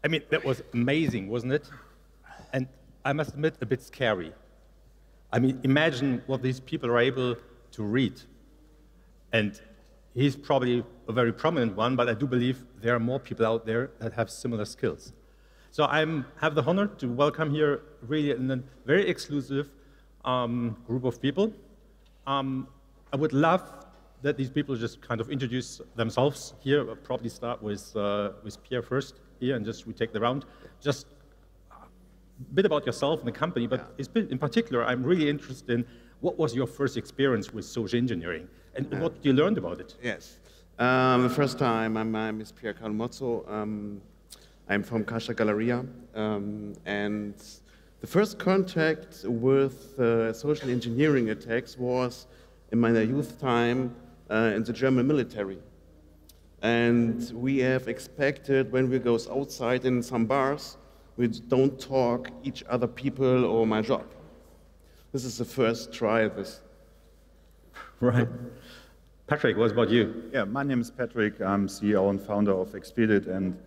I mean, that was amazing, wasn't it? And I must admit, a bit scary. I mean, imagine what these people are able to read. And he's probably a very prominent one, but I do believe there are more people out there that have similar skills. So I have the honor to welcome here really a very exclusive group of people. I would love that these people just kind of introduce themselves here. We'll probably start with Pierre first here, and just we take the round. Just a bit about yourself and the company, but in particular, I'm really interested in what was your first experience with social engineering, and what you learned about it? Yes. The first time, my name is Pierre Carlo Motzo. I'm from Karstadt Galeria, and the first contact with social engineering attacks was in my youth time in the German military. And we have expected when we go outside in some bars, we don't talk each other people or my job. This is the first try of this. Right. Patrick, what about you? Yeah, my name is Patrick. I'm CEO and founder of aixpedIT, and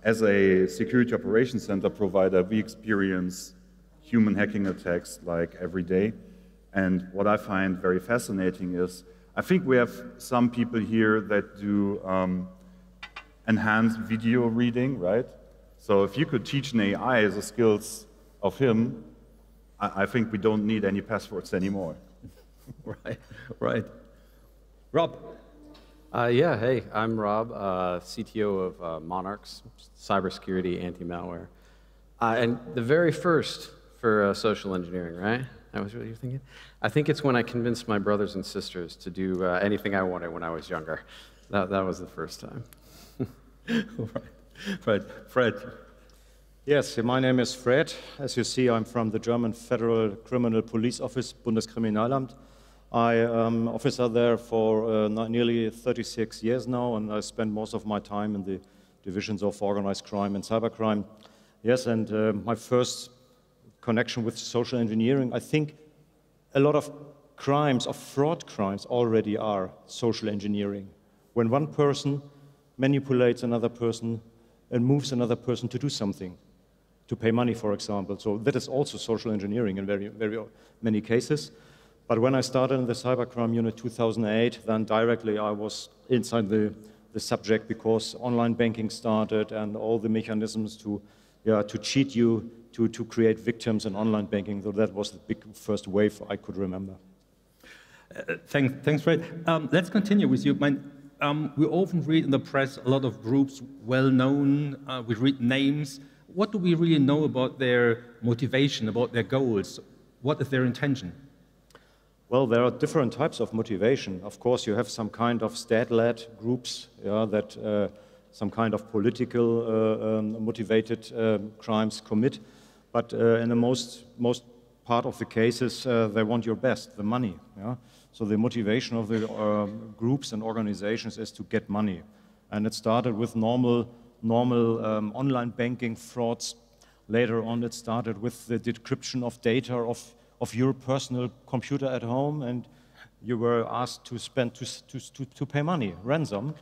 as a security operations center provider, we experience human hacking attacks like every day. And what I find very fascinating is, I think we have some people here that do enhanced video reading, right? So if you could teach an AI the skills of him, I think we don't need any passwords anymore. Right, right. Rob. Yeah, hey, I'm Rob, CTO of Monarx, cybersecurity, anti-malware. And the very first for social engineering, right? That was what you were thinking? I think it's when I convinced my brothers and sisters to do anything I wanted when I was younger. That was the first time. Right. Fred. Yes, my name is Fred. As you see, I'm from the German Federal Criminal Police Office, Bundeskriminalamt. I am officer there for nearly 36 years now, and I spend most of my time in the divisions of organized crime and cybercrime. Yes, and my first connection with social engineering, I think a lot of crimes, of fraud crimes, already are social engineering. When one person manipulates another person and moves another person to do something, to pay money, for example. So that is also social engineering in very, very many cases. But when I started in the cybercrime unit 2008, then directly I was inside the subject because online banking started and all the mechanisms to cheat you, to create victims in online banking. So that was the big first wave I could remember. Thanks, Fred. Let's continue with you. We often read in the press a lot of groups, well-known, we read names. What do we really know about their motivation, about their goals? What is their intention? Well, there are different types of motivation. Of course, you have some kind of state-led groups that some kind of political motivated crimes commit. But in the most part of the cases, they want your best, the money. Yeah? So the motivation of the groups and organizations is to get money. And it started with normal online banking frauds. Later on, it started with the decryption of data of your personal computer at home, and you were asked to spend to pay money, ransom.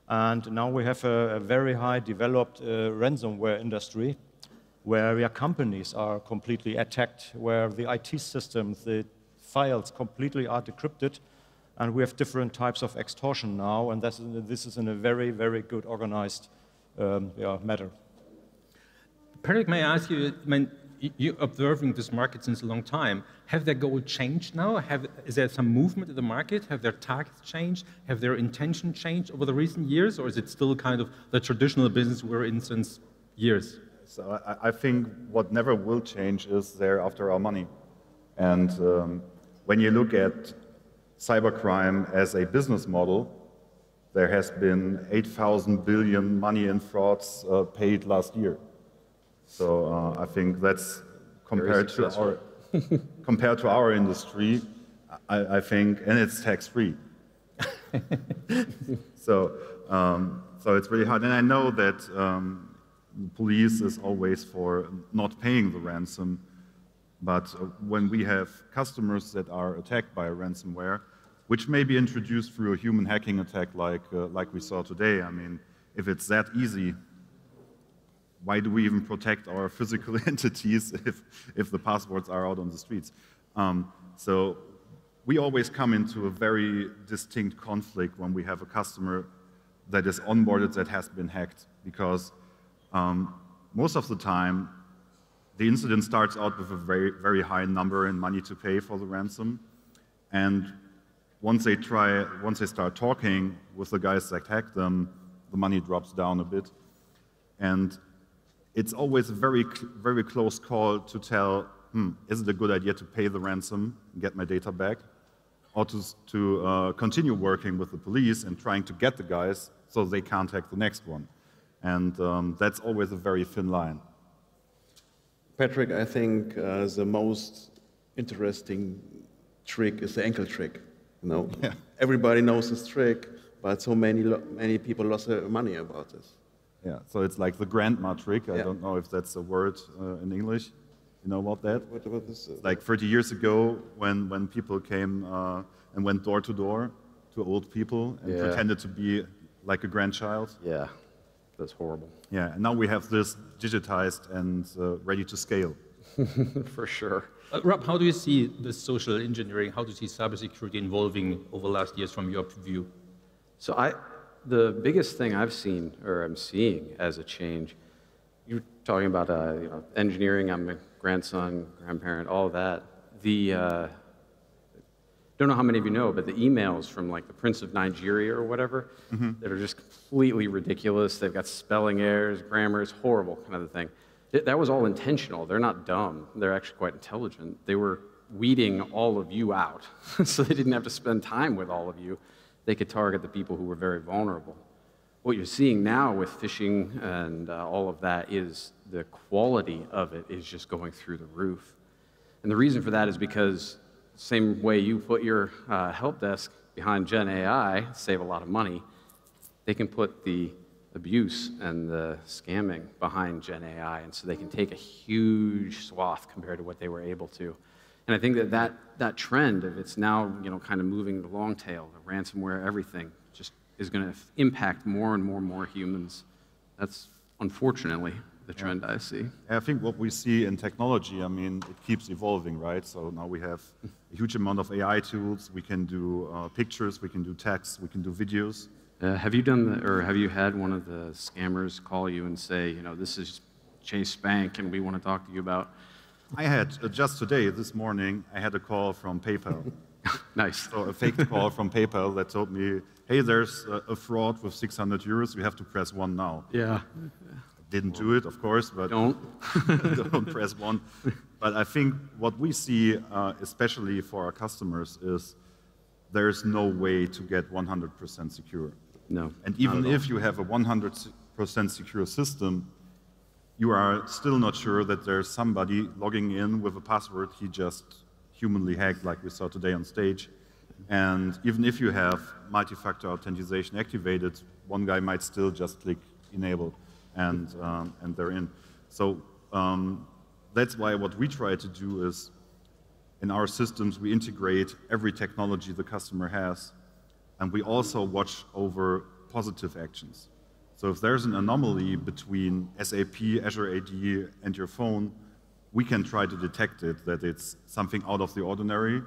And now we have a very high developed ransomware industry where companies are completely attacked, where the IT systems, the files completely are decrypted, and we have different types of extortion now, and this is in a very, very good organized matter. Patrick, may I ask you, you're observing this market since a long time. Have their goal changed now? Is there some movement in the market? Have their targets changed? Have their intention changed over the recent years? Or is it still kind of the traditional business we're in since years? So I think what never will change is they're after our money. And when you look at cybercrime as a business model, there has been 8,000 billion money in frauds paid last year. So I think that's compared to our industry, I think, and it's tax-free. So it's really hard. And I know that police is always for not paying the ransom, but when we have customers that are attacked by a ransomware, which may be introduced through a human hacking attack like we saw today, I mean, if it's that easy, why do we even protect our physical entities if the passwords are out on the streets? So we always come into a very distinct conflict when we have a customer that is onboarded that has been hacked, because most of the time, the incident starts out with a very, very high number in money to pay for the ransom. And once they start talking with the guys that hacked them, the money drops down a bit. And it's always a very, very close call to tell, is it a good idea to pay the ransom and get my data back? Or to continue working with the police and trying to get the guys so they can't hack the next one. And that's always a very thin line. Patrick, I think the most interesting trick is the ankle trick. You know, Yeah. Everybody knows this trick, but so many people lost their money about this. Yeah, so it's like the grandma trick. I Yeah. don't know if that's a word in English. You know about that? What is Like 30 years ago, when people came and went door to door to old people and Yeah. pretended to be like a grandchild. Yeah, that's horrible. Yeah, and now we have this digitized and ready to scale. For sure. Rob, how do you see the social engineering, how do you see cybersecurity evolving over the last years from your view? So the biggest thing I've seen, or I'm seeing as a change, you're talking about engineering. I'm a grandson, grandparent, all of that. Don't know how many of you know, but the emails from like the Prince of Nigeria or whatever, that are just completely ridiculous. They've got spelling errors, grammar, it's horrible kind of a thing. That was all intentional. They're not dumb. They're actually quite intelligent. They were weeding all of you out, so they didn't have to spend time with all of you. They could target the people who were very vulnerable. What you're seeing now with phishing and all of that is the quality of it is just going through the roof. And the reason for that is because same way you put your help desk behind Gen AI, save a lot of money, they can put the abuse and the scamming behind Gen AI, and so they can take a huge swath compared to what they were able to. And I think that trend of it's now kind of moving the long tail, the ransomware, everything, just is going to impact more and more humans. That's unfortunately the trend I see. I think what we see in technology, I mean, it keeps evolving, right? So now we have a huge amount of AI tools. We can do pictures, we can do text, we can do videos. Have you done or have you had one of the scammers call you and say, this is Chase Bank and we want to talk to you about? I had, just today, this morning, I had a call from PayPal. Nice. So a fake call from PayPal that told me, hey, there's a fraud with 600 euros, you have to press 1 now. Yeah. Didn't do it, of course, but Don't. don't press 1. But I think what we see, especially for our customers, is there's no way to get 100% secure. No. And even if you have a 100% secure system, you are still not sure that there's somebody logging in with a password he just humanly hacked, like we saw today on stage. And even if you have multi-factor authentication activated, one guy might still just click enable, and they're in. So that's why what we try to do is, in our systems, we integrate every technology the customer has, and we also watch over positive actions. So if there's an anomaly between SAP, Azure AD, and your phone, we can try to detect it, that it's something out of the ordinary,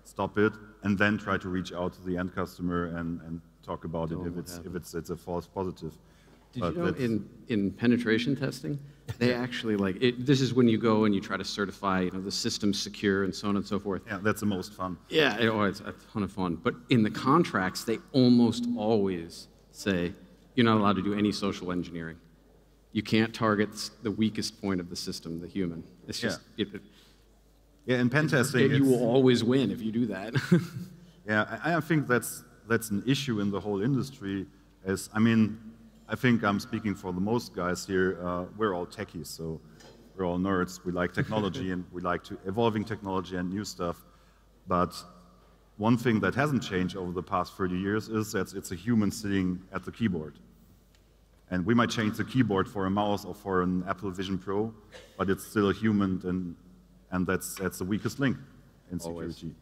stop it, and then try to reach out to the end customer and talk about it if it's a false positive. Did you know in penetration testing, they actually this is when you go and you try to certify the system's secure and so on and so forth. Yeah, that's the most fun. Yeah, it's a ton of fun. But in the contracts, they almost always say, you're not allowed to do any social engineering. You can't target the weakest point of the system, the human. It's just... Yeah, in pen testing... You will always win if you do that. Yeah, I think that's an issue in the whole industry. I think I'm speaking for the most guys here. We're all techies, so we're all nerds. We like technology, and we like evolving technology and new stuff. But one thing that hasn't changed over the past 30 years is that it's a human sitting at the keyboard. And we might change the keyboard for a mouse or for an Apple Vision Pro, but it's still a human, and that's the weakest link in security.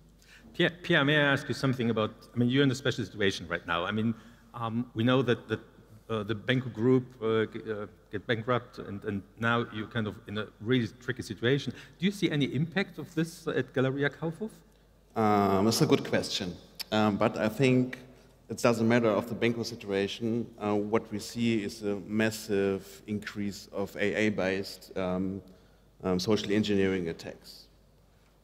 Pierre, may I ask you something about, you're in a special situation right now. We know that the Benko group get bankrupt, and now you're kind of in a really tricky situation. Do you see any impact of this at Galeria Kaufhof? That's a good question. But I think it doesn't matter of the Benko situation. What we see is a massive increase of AA-based social engineering attacks.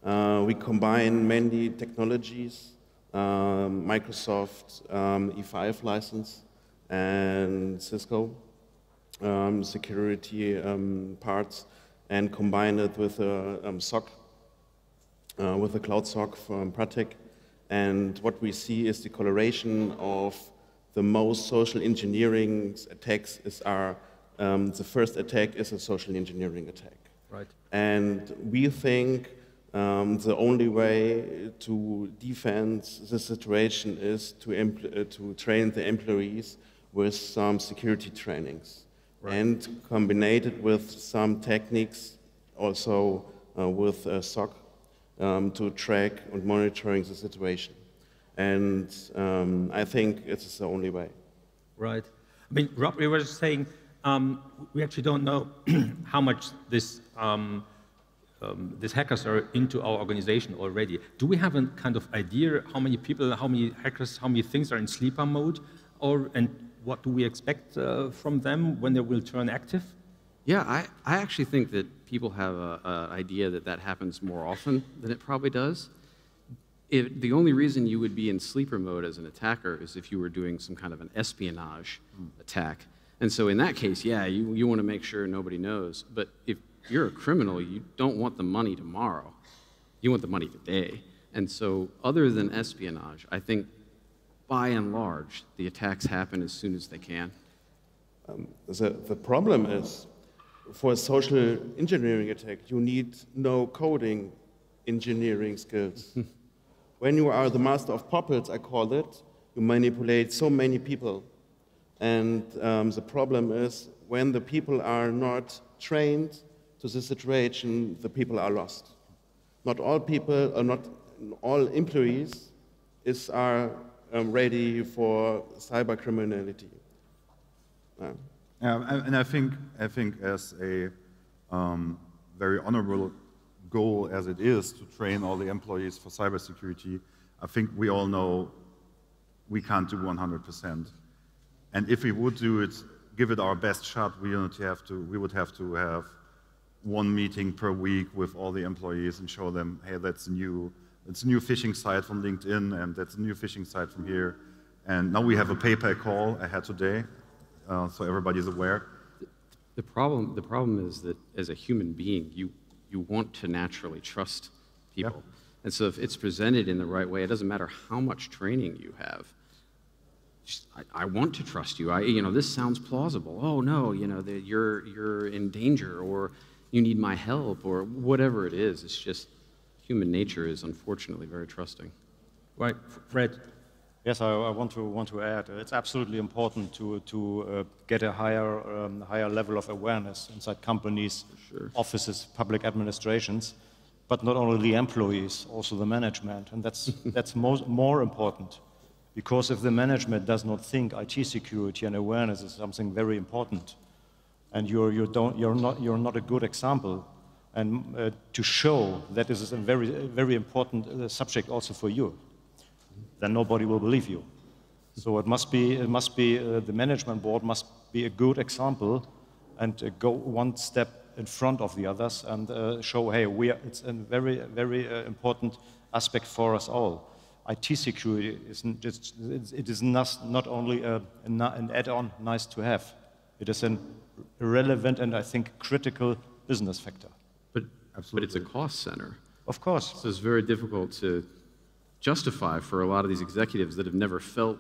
We combine many technologies, Microsoft E5 license and Cisco security parts, and combine it with a SOC, with a cloud SOC from Pratek. And what we see is the correlation of the most social engineering attacks the first attack is a social engineering attack. Right. And we think the only way to defend the situation is to train the employees with some security trainings, right, and combine it with some techniques, also with SOC, to track and monitoring the situation. And I think it's the only way. Right. I mean, Rob, we were just saying we actually don't know how much these hackers are into our organization already. Do we have a kind of idea how many people, how many hackers, how many things are in sleeper mode, and what do we expect from them when they will turn active? Yeah, I actually think that people have an idea that that happens more often than it probably does. The only reason you would be in sleeper mode as an attacker is if you were doing some kind of an espionage attack. And so in that case, yeah, you want to make sure nobody knows. But if you're a criminal, you don't want the money tomorrow. You want the money today. And so other than espionage, I think by and large, the attacks happen as soon as they can. The problem is, for a social engineering attack, you need no coding engineering skills. When you are the master of puppets, I call it, you manipulate so many people. And the problem is, when the people are not trained to the situation, the people are lost. Not all people, or not all employees are ready for cyber criminality. And I think as a very honorable goal as it is to train all the employees for cybersecurity, I think we all know we can't do 100%. And if we would do it, give it our best shot, we would have to have one meeting per week with all the employees and show them, hey, that's a new phishing site from LinkedIn, and that's a new phishing site from here. And now we have a PayPal call I had today, so everybody's aware. The problem is that as a human being, you want to naturally trust people. Yeah. And so if it's presented in the right way, it doesn't matter how much training you have. I want to trust you. This sounds plausible. Oh no, you're in danger, or you need my help, or whatever it is. It's just human nature is unfortunately very trusting. Right, Fred. Yes, I want to add. It's absolutely important to get a higher level of awareness inside companies, sure, offices, public administrations, but not only the employees, also the management, and that's more important. Because if the management does not think IT security and awareness is something very important, and you're not a good example, and to show that this is a very important subject also for you, then nobody will believe you. So it must be the management board must be a good example, and go one step in front of the others and show, hey, it's a very important aspect for us all. IT security is not only an add-on, nice to have. It is an relevant and I think critical business factor. But it's a cost center. Of course. So it's very difficult to justify for a lot of these executives that have never felt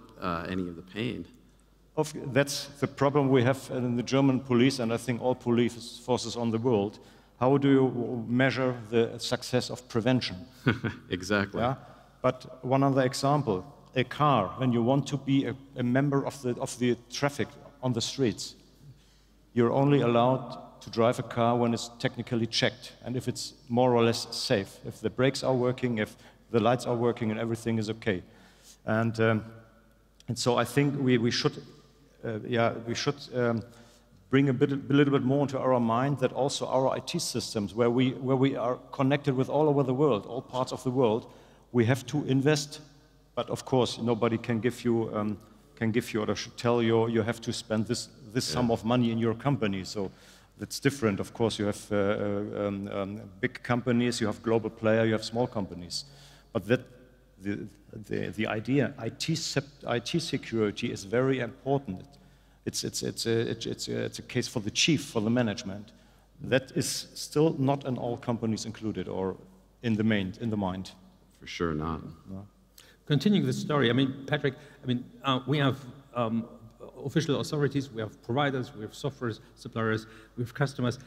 any of the pain. That's the problem we have in the German police, and I think all police forces on the world. How do you measure the success of prevention? Exactly. Yeah? But one other example, a car, when you want to be a member of the traffic on the streets, you're only allowed to drive a car when it's technically checked, and if it's more or less safe, if the brakes are working, if the lights are working and everything is okay. And so I think we should we should bring a little bit more into our mind that also our IT systems, where we are connected with all over the world, all parts of the world, we have to invest. But of course, nobody can give you or should tell you you have to spend this sum of money in your company. So that's different. Of course, you have big companies, you have global player, you have small companies. But that the idea, IT security is very important. It's a case for the chief, for the management. That is still not in all companies included or in the mind. For sure not. No. Continuing the story, I mean, Patrick, I mean, we have official authorities, we have providers, we have software suppliers, we have customers.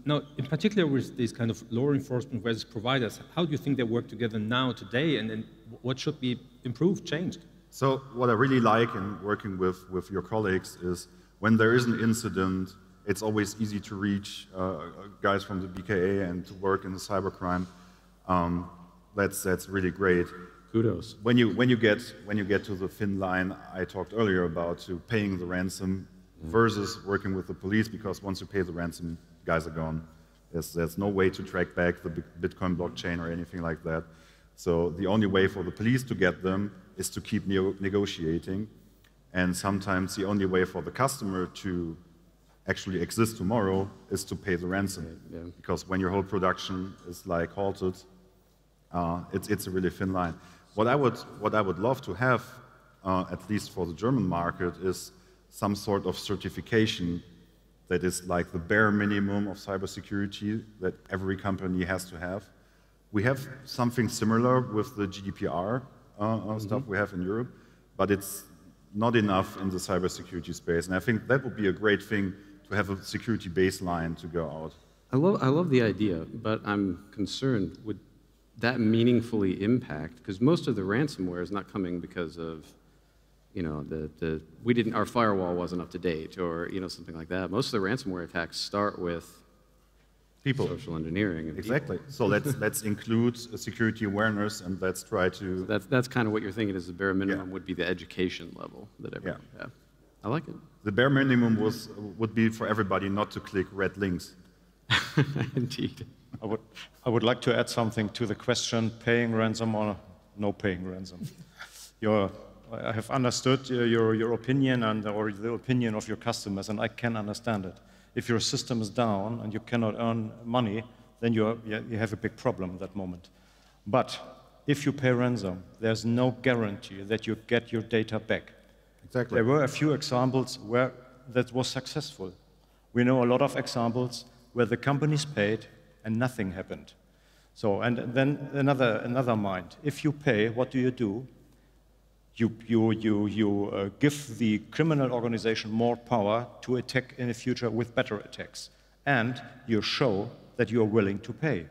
Now, in particular with these kind of law enforcement versus providers, how do you think they work together now, today, and what should be improved, changed? So what I really like in working with your colleagues is when there is an incident, it's always easy to reach guys from the BKA and to work in the cybercrime. That's really great. Kudos. When you get to the thin line I talked earlier about, to paying the ransom versus working with the police, because once you pay the ransom, guys are gone. There's no way to track back the Bitcoin blockchain or anything like that. So the only way for the police to get them is to keep negotiating, and sometimes the only way for the customer to actually exist tomorrow is to pay the ransom. Yeah. Because when your whole production is like halted, it's a really thin line. What I would love to have, at least for the German market, is some sort of certification that is like the bare minimum of cybersecurity that every company has to have. We have something similar with the GDPR stuff we have in Europe, but it's not enough in the cybersecurity space. And I think that would be a great thing to have a security baseline to go out. I love the idea, but I'm concerned, would that meaningfully impact, because most of the ransomware is not coming because of, you know, our firewall wasn't up to date, or, you know, something like that. Most of the ransomware attacks start with people, social engineering. And exactly. People. So let's include security awareness, and let's try to. So that's kind of what you're thinking is the bare minimum would be the education level that everyone would have. I like it. The bare minimum would be for everybody not to click red links. Indeed. I would like to add something to the question: paying ransom or no paying ransom. I have understood your opinion or the opinion of your customers, and I can understand it. If your system is down and you cannot earn money, then you have a big problem at that moment. But if you pay ransom, there's no guarantee that you get your data back. Exactly. There were a few examples where that was successful. We know a lot of examples where the companies paid and nothing happened. So, and then another mind. If you pay, what do? You give the criminal organization more power to attack in the future with better attacks. And you show that you are willing to pay.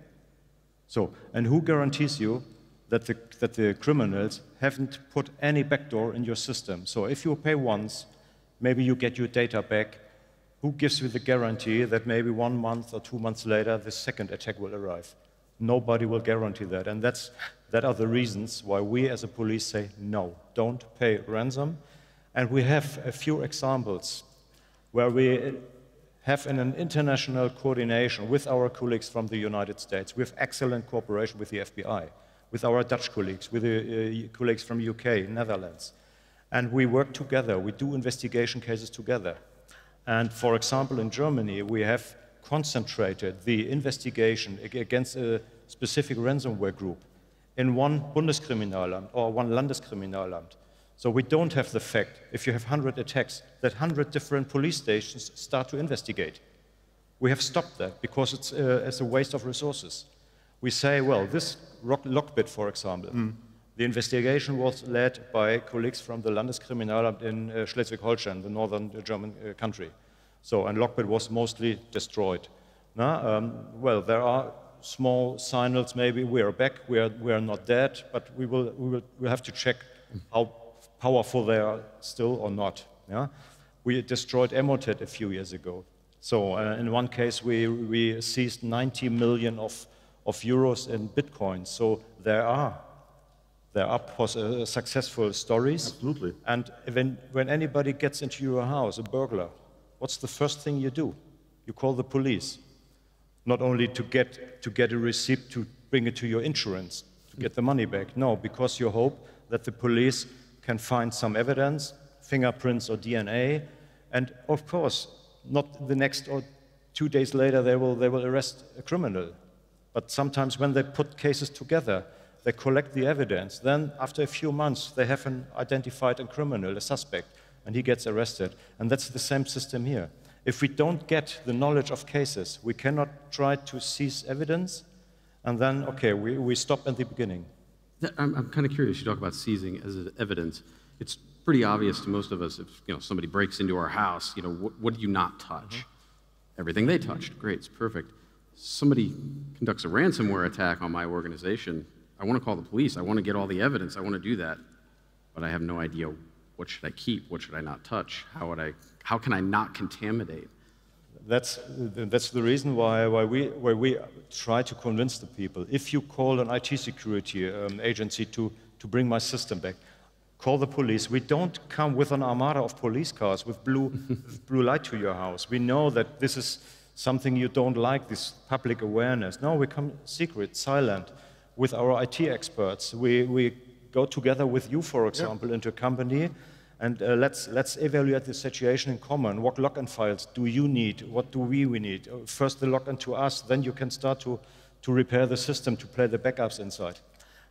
So, and who guarantees you that the criminals haven't put any backdoor in your system? So if you pay once, maybe you get your data back. Who gives you the guarantee that maybe 1 month or 2 months later, the second attack will arrive? Nobody will guarantee that. And that are the reasons why we as a police say, no, don't pay ransom. And we have a few examples where we have an international coordination with our colleagues from the United States. We have excellent cooperation with the FBI, with our Dutch colleagues, with the colleagues from UK, Netherlands. And we work together. We do investigation cases together. And for example, in Germany, we have concentrated the investigation against a specific ransomware group in one Bundeskriminalamt or one Landeskriminalamt. So we don't have the fact, if you have 100 attacks, that 100 different police stations start to investigate. We have stopped that because it's a waste of resources. We say, well, this Lockbit, for example, the investigation was led by colleagues from the Landeskriminalamt in Schleswig-Holstein, the northern German country. So, and Lockbit was mostly destroyed. Well, there are small signals, maybe we are back, we are not dead, but we'll have to check how powerful they are still or not. Yeah? We destroyed Emotet a few years ago. So in one case, we seized 90 million of euros in Bitcoin. So there are There are successful stories. Absolutely. And when anybody gets into your house, a burglar, what's the first thing you do? You call the police. Not only to get a receipt to bring it to your insurance, to get the money back. No, because you hope that the police can find some evidence, fingerprints or DNA, and of course, not the next or 2 days later they will arrest a criminal. But sometimes when they put cases together, they collect the evidence. Then after a few months, they have an identified criminal, a suspect, and he gets arrested. And that's the same system here. If we don't get the knowledge of cases, we cannot try to seize evidence, and then, okay, we stop at the beginning. I'm kind of curious. You talk about seizing as evidence. It's pretty obvious to most of us if somebody breaks into our house, what do you not touch? Mm-hmm. Everything they touched. Great, it's perfect. Somebody conducts a ransomware attack on my organization. I want to call the police. I want to get all the evidence. I want to do that. But I have no idea what should I keep, what should I not touch, how can I not contaminate? That's the reason why we try to convince the people. If you call an IT security agency to bring my system back, call the police. We don't come with an armada of police cars with blue light to your house. We know that this is something you don't like, this public awareness. No, we come secret, silent, with our IT experts. We go together with you, for example, into a company, and let's evaluate the situation in common. What login files do you need? What do we need? First the login to us, then you can start to repair the system, to play the backups inside.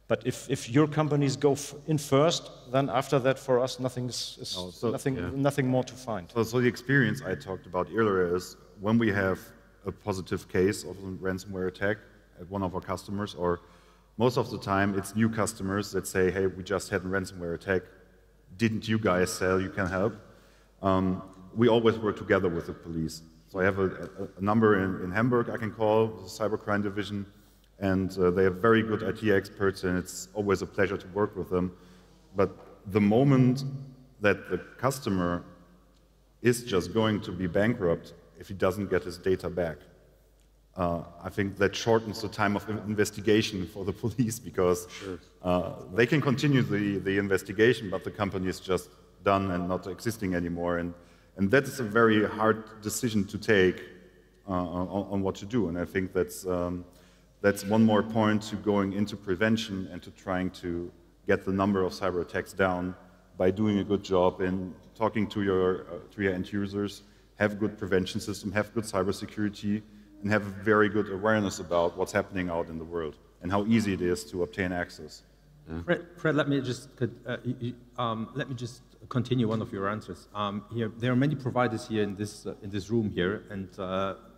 But if your companies go in first, then after that for us nothing more to find. So the experience I talked about earlier is when we have a positive case of a ransomware attack at one of our customers, or most of the time it's new customers that say, hey, we just had a ransomware attack. Didn't you guys sell? You can help. We always work together with the police. So I have a number in Hamburg I can call, the Cybercrime division, and they have very good IT experts, and it's always a pleasure to work with them. But the moment that the customer is just going to be bankrupt if he doesn't get his data back, I think that shortens the time of investigation for the police, because they can continue the investigation, but the company is just done and not existing anymore. And that is a very hard decision to take on what to do. And I think that's one more point to going into prevention and to trying to get the number of cyber attacks down by doing a good job in talking to your end users, have good prevention system, have good cybersecurity, and have a very good awareness about what's happening out in the world and how easy it is to obtain access. Yeah. Fred, let me just continue one of your answers. Here, there are many providers here in this room here, and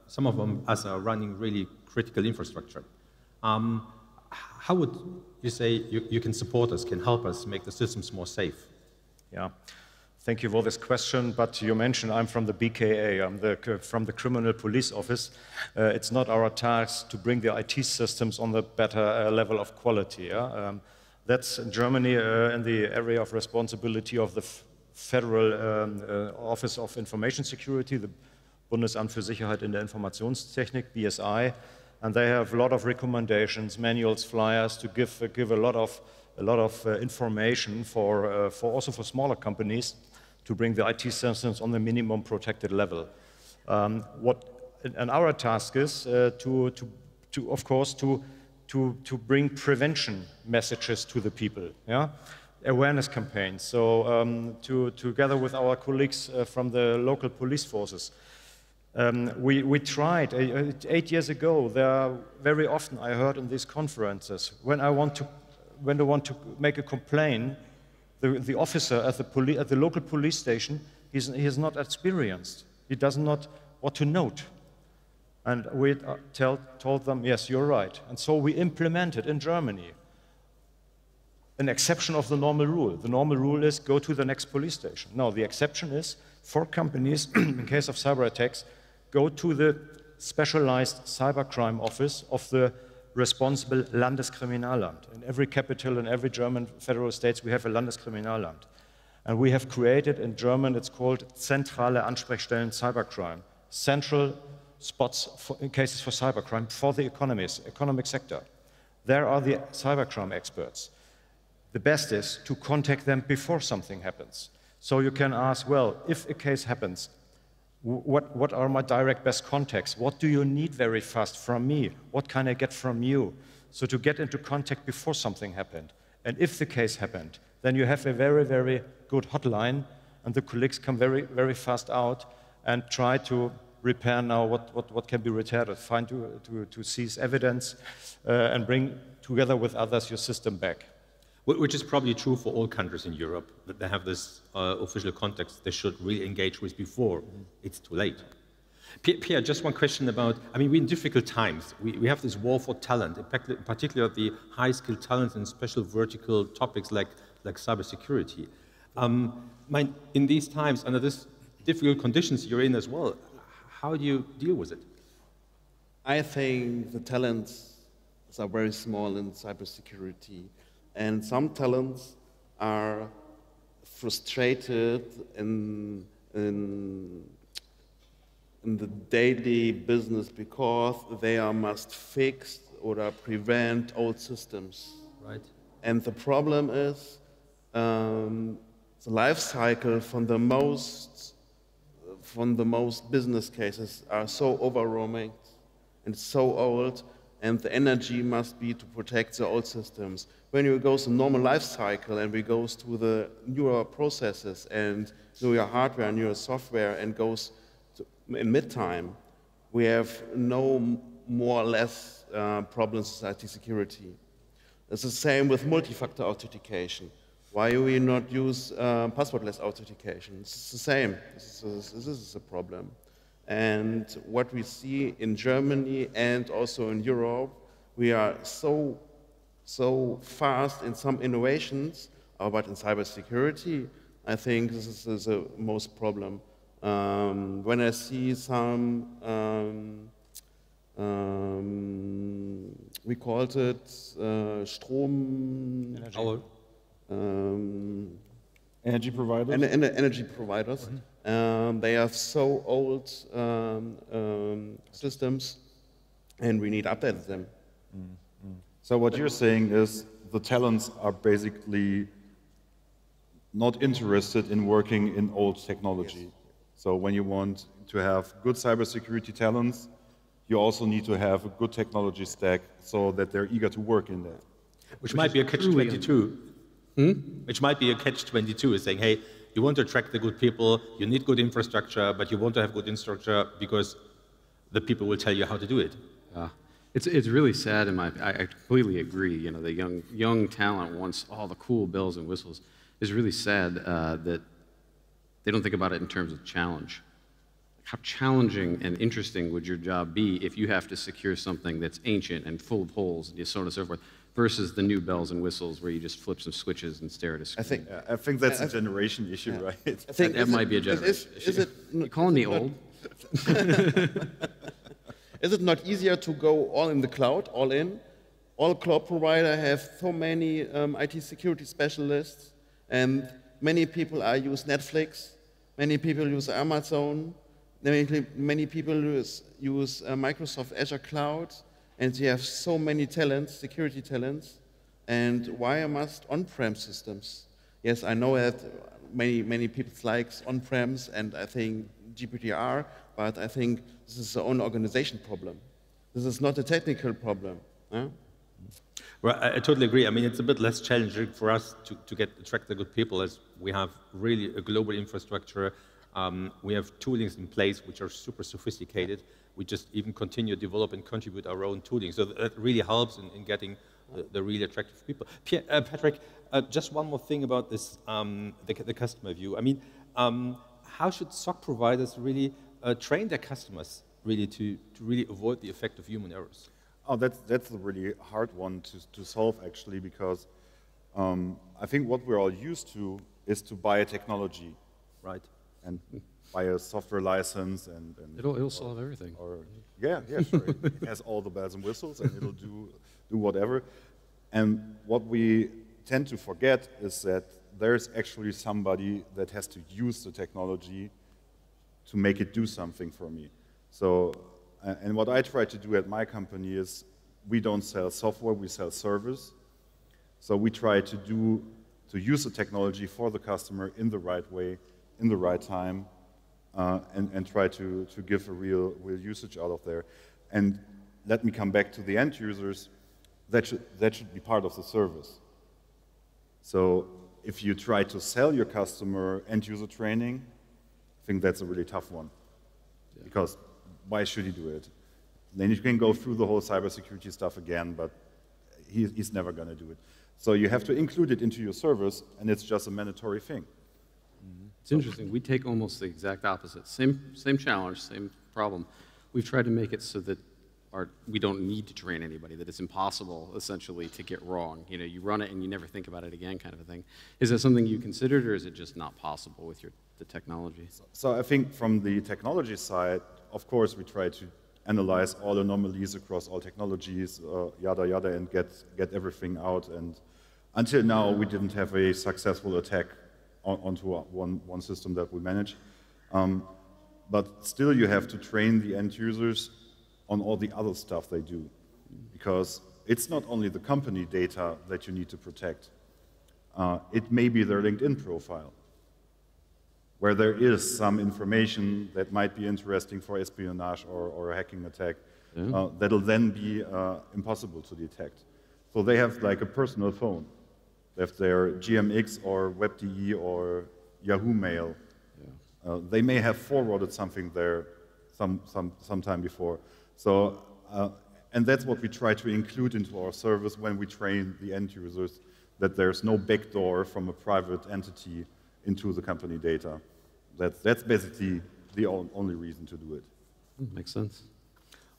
some of them are running really critical infrastructure. How would you say you can support us, can help us make the systems more safe? Yeah. Thank you for this question, but you mentioned I'm from the BKA, I'm from the Criminal Police Office. It's not our task to bring the IT systems on the better level of quality. Yeah? That's in Germany in the area of responsibility of the Federal Office of Information Security, the Bundesamt für Sicherheit in der Informationstechnik, BSI, and they have a lot of recommendations, manuals, flyers to give a lot of information also for smaller companies to bring the IT systems on the minimum protected level. And our task is of course to bring prevention messages to the people, yeah? Awareness campaigns. So together with our colleagues from the local police forces, we tried 8 years ago. There very often I heard in these conferences when they want to make a complaint, the officer at the local police station, he is not experienced. He does not what to note. And we told them, yes, you're right. And so we implemented in Germany an exception of the normal rule. The normal rule is go to the next police station. No, the exception is for companies, in case of cyber attacks, go to the specialized cybercrime office of the responsible Landeskriminalamt. In every capital, in every German federal states, we have a Landeskriminalamt. And we have created, in German, it's called Zentrale Ansprechstellen Cybercrime, central spots in cases for cybercrime for the economic sector. There are the cybercrime experts. the best is to contact them before something happens. So you can ask, well, if a case happens, what are my direct best contacts? What do you need very fast from me? What can I get from you? So to get into contact before something happened. And if the case happened, then you have a very, very good hotline, and the colleagues come very, very fast out and try to repair now what can be repaired, find to seize evidence, and bring together with others your system back. Which is probably true for all countries in Europe, that they have this official context they should really engage with before it's too late. Pierre, just one question about, I mean, we're in difficult times. We have this war for talent, in particular the high-skilled talent in special vertical topics like cybersecurity. In these times, under these difficult conditions you're in as well, how do you deal with it? I think the talents are very small in cybersecurity. And some talents are frustrated in the daily business because they must fix or prevent old systems. Right. And the problem is the life cycle from the most business cases are so overwhelming and so old, and the energy must be to protect the old systems. When you go to normal life cycle and we go to the newer processes and newer hardware and newer software and goes to, in mid-time, we have no more or less problems with IT security. It's the same with multi-factor authentication. Why do we not use passwordless authentication? It's the same. This is a problem. And what we see in Germany and also in Europe, we are so fast in some innovations, but in cybersecurity, I think this is the most problem. When I see some, we called it Strom... Energy providers? Energy providers. They are so old systems, and we need to update them. So what you're saying is the talents are basically not interested in working in old technology. Yes. So when you want to have good cybersecurity talents, you also need to have a good technology stack so that they're eager to work in that. Which might be a catch-22. Which might be a catch-22, is saying, hey, you want to attract the good people, you need good infrastructure, but you want to have good infrastructure because the people will tell you how to do it. It's really sad, I completely agree. You know, the young talent wants all the cool bells and whistles. It's really sad that they don't think about it in terms of challenge. How challenging and interesting would your job be if you have to secure something that's ancient and full of holes and so on and so forth, versus the new bells and whistles where you just flip some switches and stare at a screen? I think that's a generation issue, right? I think that might be a generation issue. You calling me old? Is it not easier to go all in the cloud, all in? All cloud providers have so many IT security specialists, and many people use Netflix, many people use Amazon, many people use Microsoft Azure Cloud, and they have so many talents, security talents, and why must on-prem systems? Yes, I know that many people like on-prems, and I think GDPR, but I think this is the own organization problem. This is not a technical problem. Huh? Well, I totally agree. I mean, it's a bit less challenging for us to attract the good people, as we have really a global infrastructure. We have toolings in place which are super sophisticated. We just even continue to develop and contribute our own tooling. So that really helps in getting the really attractive people. Pierre, Patrick, just one more thing about this, the customer view. I mean, how should SOC providers really train their customers really to really avoid the effect of human errors? Oh, that's a really hard one to solve, actually, because I think what we're all used to is to buy a technology, right? And buy a software license and it'll solve everything. Yeah, sure. It has all the bells and whistles, and it'll do whatever. And what we tend to forget is that there's actually somebody that has to use the technology to make it do something for me. So, and what I try to do at my company is we don't sell software, we sell service. So we try to use the technology for the customer in the right way, in the right time, and try to give a real usage out of there. And let me come back to the end users. That should be part of the service. So if you try to sell your customer end user training, I think that's a really tough one. Yeah. Because why should he do it? Then you can go through the whole cybersecurity stuff again, but he's never going to do it. So you have to include it into your service, and it's just a mandatory thing. It's interesting. We take almost the exact opposite. Same challenge, same problem. We've tried to make it so that we don't need to train anybody, that it's impossible, essentially, to get wrong. You know, you run it and you never think about it again, kind of a thing. Is that something you considered, or is it just not possible with the technology? So I think from the technology side, of course, we try to analyze all anomalies across all technologies, yada yada, and get everything out. And until now, we didn't have a successful attack onto one system that we manage. But still, you have to train the end users on all the other stuff they do, because it's not only the company data that you need to protect. It may be their LinkedIn profile, where there is some information that might be interesting for espionage or a hacking attack. That'll then be impossible to detect. So they have like a personal phone. They have their GMX or WebDE or Yahoo Mail. They may have forwarded something there some time before. So, and that's what we try to include into our service when we train the end users, that there's no backdoor from a private entity into the company data. That's basically the only reason to do it. Makes sense.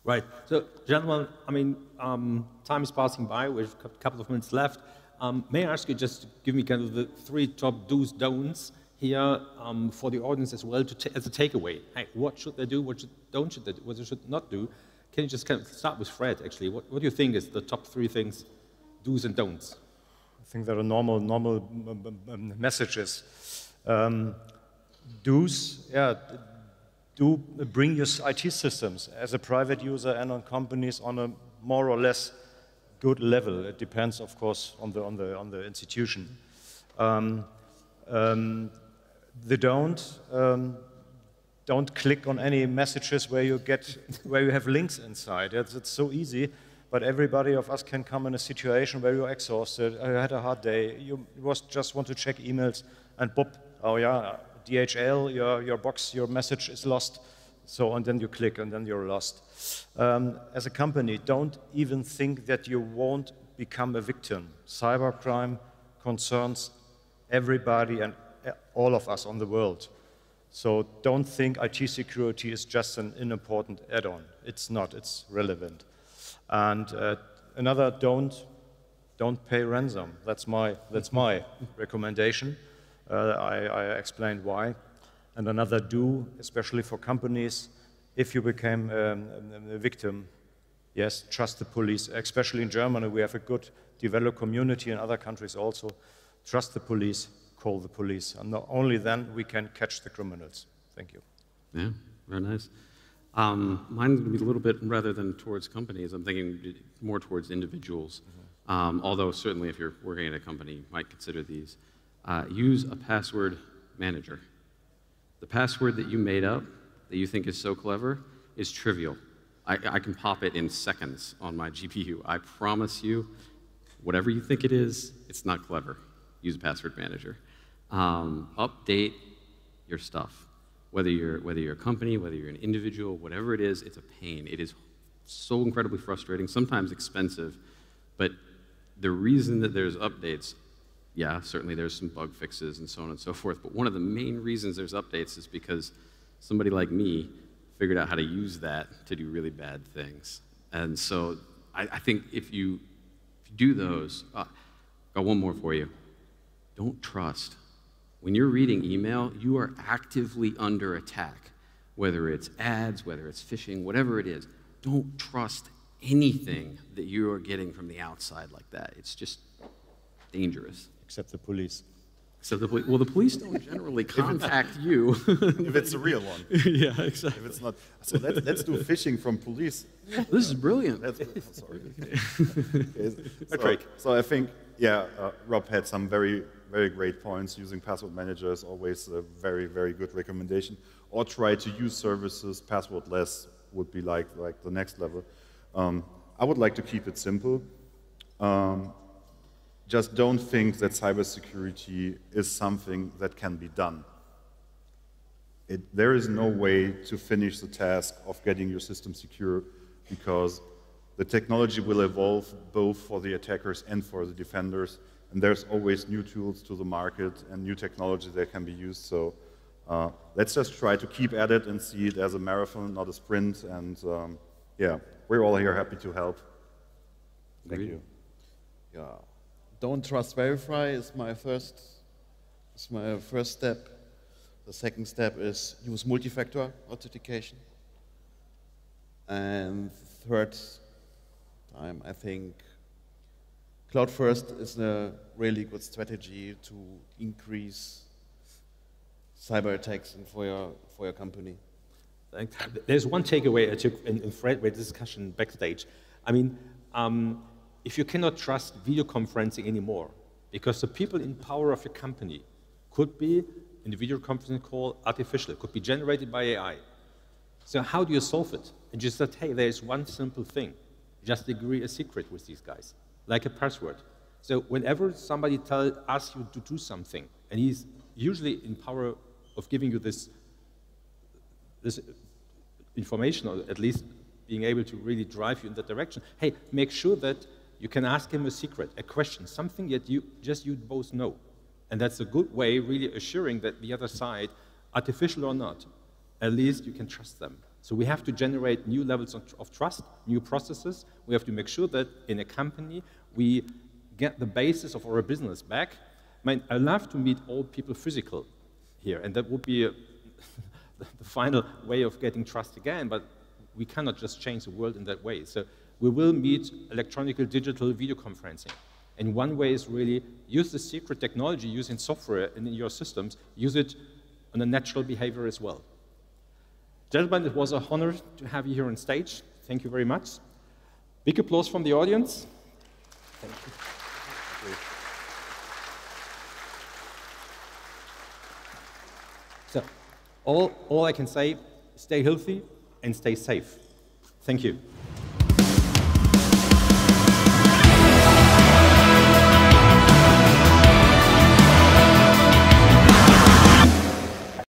Right. So, gentlemen, I mean, time is passing by. We have a couple of minutes left. May I ask you just to give me kind of the 3 top do's, don'ts here for the audience as well, as a takeaway. Hey, what should they do? What should they do? What they should not do? Can you just kind of start with Fred, actually? What do you think is the top 3 things, do's and don'ts? I think there are normal messages. Do's, yeah, do bring your IT systems as a private user and on companies on a more or less good level. It depends, of course, on the institution. The don't click on any messages where you have links inside. It's so easy, but everybody of us can come in a situation where you're exhausted, you had a hard day, you just want to check emails, and boop, oh yeah, DHL, your box, your message is lost. So, and then you click, and then you're lost. As a company, don't even think that you won't become a victim. Cybercrime concerns everybody and all of us on the world. So don't think IT security is just an unimportant add-on. It's not, it's relevant. And another don't pay ransom. That's my recommendation. I explained why. And another do, especially for companies, if you became a victim, yes, trust the police. Especially in Germany, we have a good developed community, in other countries also. Trust the police, call the police. And not only then we can catch the criminals. Thank you. Yeah, very nice. Mine's going to be a little bit, rather than towards companies, I'm thinking more towards individuals. Although certainly if you're working at a company, you might consider these. Use a password manager. The password that you made up, that you think is so clever, is trivial. I can pop it in seconds on my GPU. I promise you, whatever you think it is, it's not clever. Use a password manager. Update your stuff. Whether you're a company, whether you're an individual, whatever it is, it's a pain. It is so incredibly frustrating, sometimes expensive, but the reason that there's updates, yeah, certainly there's some bug fixes and so on and so forth, but one of the main reasons there's updates is because somebody like me figured out how to use that to do really bad things. And so I think if you do those, got one more for you. Don't trust. When you're reading email, you are actively under attack, whether it's ads, whether it's phishing, whatever it is. Don't trust anything that you are getting from the outside like that. It's just dangerous. Except the police. Except the police. Well, the police don't generally contact you. If it's a real one. Yeah, exactly. If it's not. So let's do phishing from police. This is brilliant. Sorry. Okay. So I think Yeah, Rob had some very, very great points. Using password manager is always a very, very good recommendation. Or try to use services passwordless would be like the next level. I would like to keep it simple. Just don't think that cybersecurity is something that can be done. There is no way to finish the task of getting your system secure, because the technology will evolve both for the attackers and for the defenders, and there's always new tools to the market and new technology that can be used. So let's just try to keep at it and see it as a marathon, not a sprint. And yeah, we're all here happy to help. Thank you. Yeah. Don't trust verify is my first step. The second step is use multi-factor authentication. And third time, I think cloud first is a really good strategy to increase cyber attacks for your company. There's one takeaway I took in Fred with discussion backstage. I mean, if you cannot trust video conferencing anymore, because the people in power of your company could be, in the video conferencing call, artificial, could be generated by AI. So how do you solve it? And just said, hey, there's one simple thing. Just agree a secret with these guys, like a password. So whenever somebody asks you to do something, and he's usually in power of giving you this information, or at least being able to really drive you in that direction, hey, make sure that you can ask him a secret, a question, something that you both know. And that's a good way, really assuring that the other side, artificial or not, at least you can trust them. So we have to generate new levels of trust, new processes. We have to make sure that in a company, we get the basis of our business back. I mean, I love to meet all people physical here, and that would be the final way of getting trust again, but we cannot just change the world in that way. So we will meet electronic, digital video conferencing. And one way is really use the secret technology using software in your systems, use it on a natural behavior as well. Gentlemen, it was an honor to have you here on stage. Thank you very much. Big applause from the audience. Thank you. So, all I can say, stay healthy and stay safe. Thank you.